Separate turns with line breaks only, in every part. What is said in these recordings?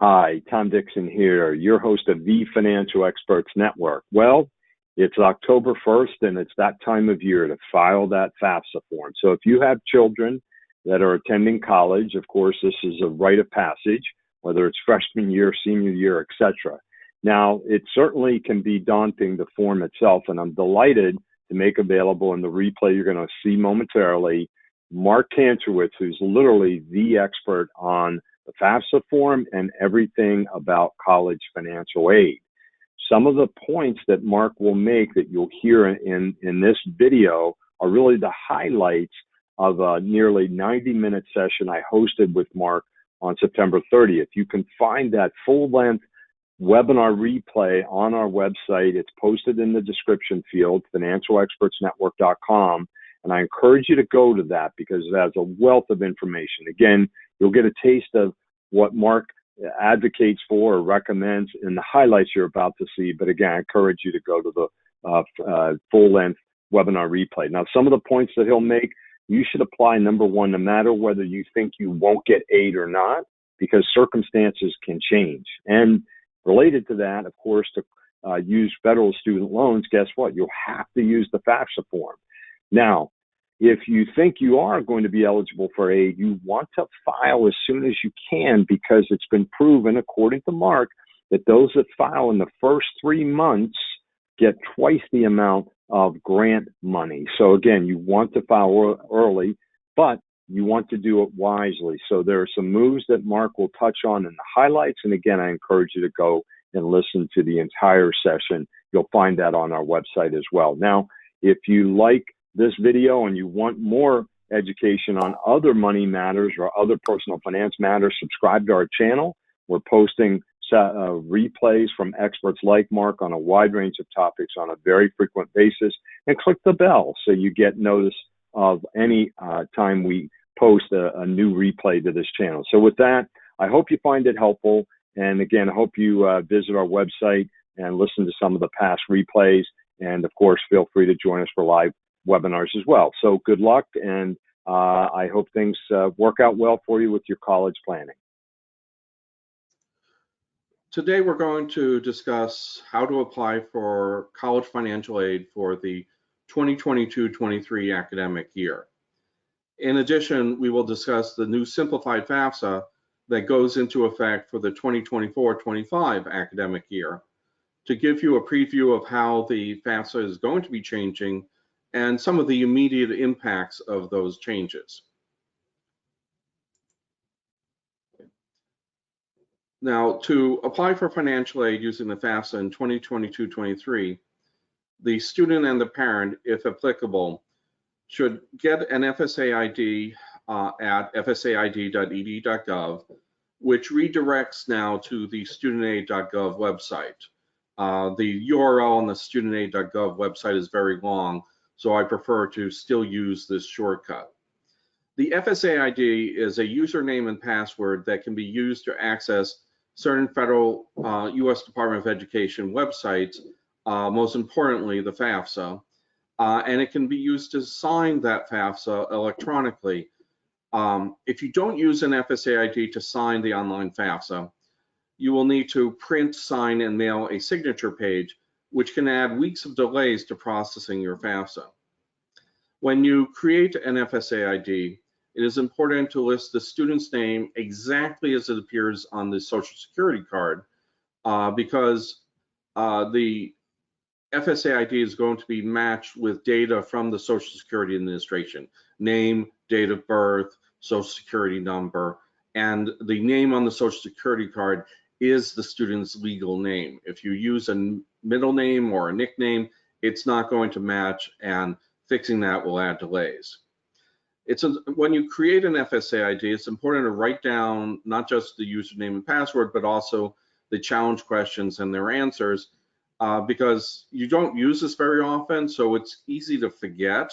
Hi, Tom Dixon here, your host of the Financial Experts Network. Well, it's October 1st, and it's that time of year to file that Fafsa form. So if you have children that are attending college, of course, this is a rite of passage, whether it's freshman year, senior year, etc. Now, it certainly can be daunting, the form itself, and I'm delighted to make available in the replay you're going to see momentarily, Mark Kantrowitz, who's literally the expert on the Fafsa form and everything about college financial aid. Some of the points that Mark will make that you'll hear in this video are really the highlights of a nearly 90-minute session I hosted with Mark on September 30th. You can find that full-length webinar replay on our website. It's posted in the description field, financialexpertsnetwork.com. And I encourage you to go to that because it has a wealth of information. Again, you'll get a taste of what Mark advocates for or recommends in the highlights you're about to see. But again, I encourage you to go to the full-length webinar replay. Now, some of the points that he'll make, you should apply, number one, no matter whether you think you won't get aid or not, because circumstances can change. And related to that, of course, to use federal student loans, guess what? You'll have to use the Fafsa form. Now, if you think you are going to be eligible for aid, you want to file as soon as you can because it's been proven, according to Mark, that those that file in the first 3 months get twice the amount of grant money. So again, you want to file early, but you want to do it wisely. So there are some moves that Mark will touch on in the highlights. And again, I encourage you to go and listen to the entire session. You'll find that on our website as well. Now, if you like this video and you want more education on other money matters or other personal finance matters, subscribe to our channel. We're posting replays from experts like Mark on a wide range of topics on a very frequent basis, and click the bell so you get notice of any time we post a new replay to this channel. So with that, I hope you find it helpful. And again, I hope you visit our website and listen to some of the past replays. And of course, feel free to join us for live webinars as well. So good luck, and I hope things work out well for you with your college planning.
Today we're going to discuss how to apply for college financial aid for the 2022-23 academic year. In addition, we will discuss the new simplified Fafsa that goes into effect for the 2024-25 academic year to give you a preview of how the Fafsa is going to be changing and some of the immediate impacts of those changes. Now, to apply for financial aid using the Fafsa in 2022-23, the student and the parent, if applicable, should get an FSA ID at fsaid.ed.gov, which redirects now to the studentaid.gov website. The URL on the studentaid.gov website is very long, so I prefer to still use this shortcut. The FSA ID is a username and password that can be used to access certain federal U.S. Department of Education websites, most importantly the FAFSA, and it can be used to sign that FAFSA electronically. If you don't use an FSA ID to sign the online FAFSA, you will need to print, sign, and mail a signature page, which can add weeks of delays to processing your FAFSA. When you create an FSA ID, it is important to list the student's name exactly as it appears on the Social Security card, because the FSA ID is going to be matched with data from the Social Security Administration: name, date of birth, Social Security number, and the name on the Social Security card is the student's legal name. If you use a middle name or a nickname, it's not going to match, and fixing that will add delays. When you create an FSA ID, it's important to write down not just the username and password, but also the challenge questions and their answers, because you don't use this very often, so it's easy to forget.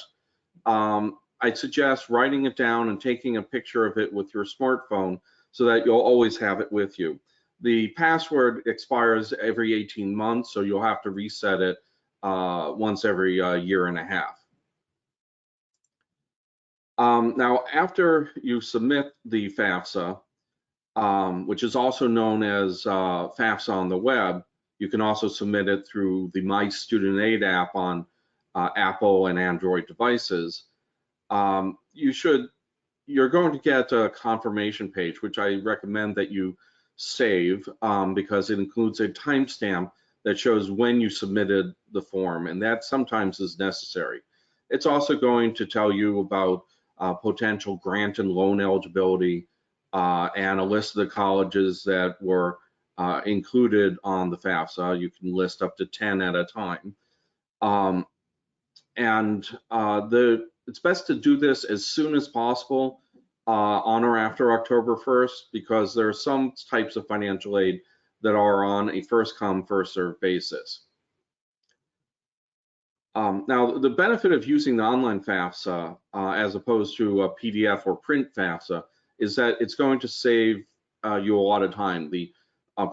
I'd suggest writing it down and taking a picture of it with your smartphone so that you'll always have it with you. The password expires every 18 months, so you'll have to reset it once every year and a half. Now, after you submit the FAFSA, which is also known as Fafsa on the web. You can also submit it through the My Student Aid app on Apple and Android devices. You're going to get a confirmation page, which I recommend that you save because it includes a timestamp that shows when you submitted the form, and that sometimes is necessary. It's also going to tell you about potential grant and loan eligibility and a list of the colleges that were included on the FAFSA. You can list up to 10 at a time. It's best to do this as soon as possible on or after October 1st, because there are some types of financial aid that are on a first come, first served basis. Now, the benefit of using the online FAFSA as opposed to a PDF or print FAFSA is that it's going to save you a lot of time. The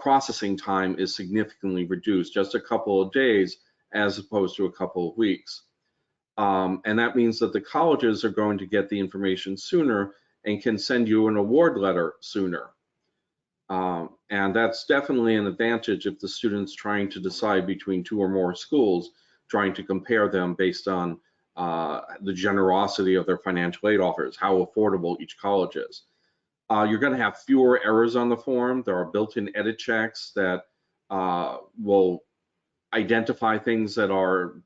processing time is significantly reduced, just a couple of days as opposed to a couple of weeks. And that means that the colleges are going to get the information sooner and can send you an award letter sooner. And that's definitely an advantage if the student's trying to decide between two or more schools, trying to compare them based on the generosity of their financial aid offers, how affordable each college is. You're going to have fewer errors on the form. There are built-in edit checks that will identify things that are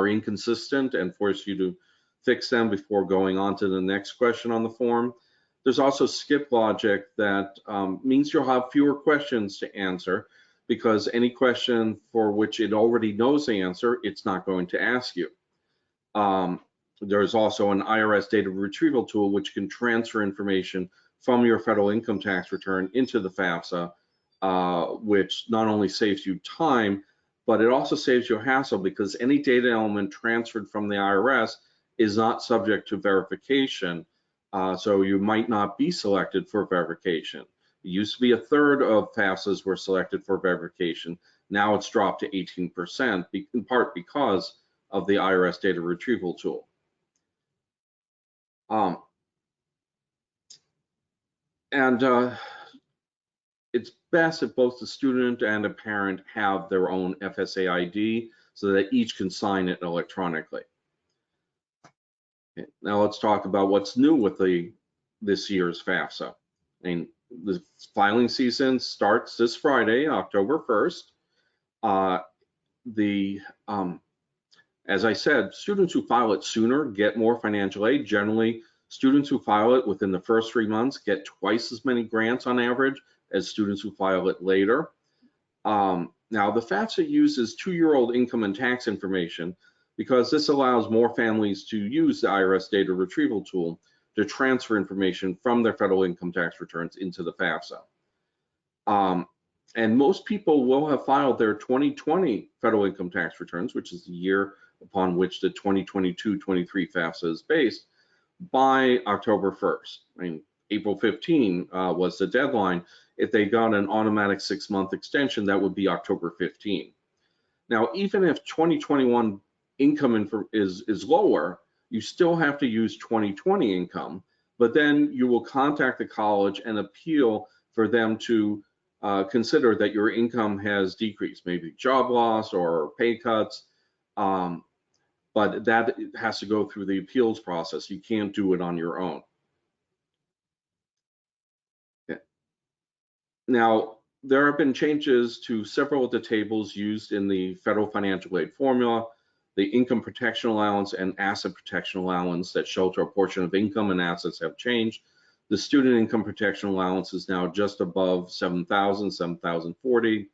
inconsistent and force you to fix them before going on to the next question on the form. There's also skip logic that means you'll have fewer questions to answer, because any question for which it already knows the answer, it's not going to ask you. There's also an IRS data retrieval tool which can transfer information from your federal income tax return into the FAFSA, which not only saves you time, but it also saves you hassle, because any data element transferred from the IRS is not subject to verification. So you might not be selected for verification. It used to be 1/3 of FAFSAs were selected for verification. Now it's dropped to 18%, in part because of the IRS data retrieval tool. It's best if both the student and a parent have their own FSA ID so that each can sign it electronically. Okay, now let's talk about what's new with this year's FAFSA. I mean, the filing season starts this Friday, October 1st. As I said, students who file it sooner get more financial aid. Generally, students who file it within the first 3 months get twice as many grants on average as students who file it later. Now, the FAFSA uses 2-year-old income and tax information because this allows more families to use the IRS data retrieval tool to transfer information from their federal income tax returns into the FAFSA. And most people will have filed their 2020 federal income tax returns, which is the year upon which the 2022-23 FAFSA is based, by October 1st. I mean, April 15 was the deadline. If they got an automatic 6-month extension, that would be October 15. Now, even if 2021 income is lower, you still have to use 2020 income, but then you will contact the college and appeal for them to consider that your income has decreased, maybe job loss or pay cuts, but that has to go through the appeals process. You can't do it on your own. Okay. Now, there have been changes to several of the tables used in the federal financial aid formula. The income protection allowance and asset protection allowance that shelter a portion of income and assets have changed. The student income protection allowance is now just above $7,000, $7,040.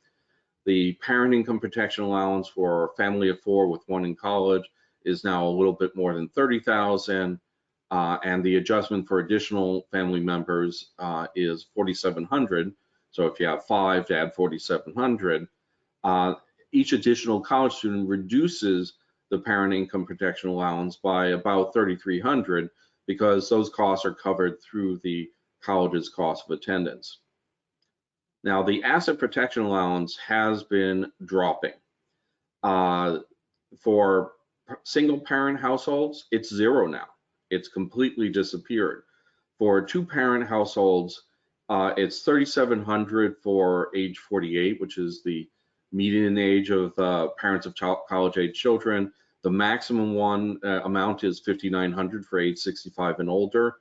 The parent income protection allowance for a family of 4 with 1 in college is now a little bit more than $30,000, and the adjustment for additional family members is $4,700. So if you have 5 to add $4,700, each additional college student reduces the parent income protection allowance by about $3,300 because those costs are covered through the college's cost of attendance. Now, the asset protection allowance has been dropping. For single parent households, it's 0 now. It's completely disappeared. For 2-parent households, It's $3,700 for age 48, which is the median age of parents of college-age children. The maximum one amount is $5,900 for age 65 and older.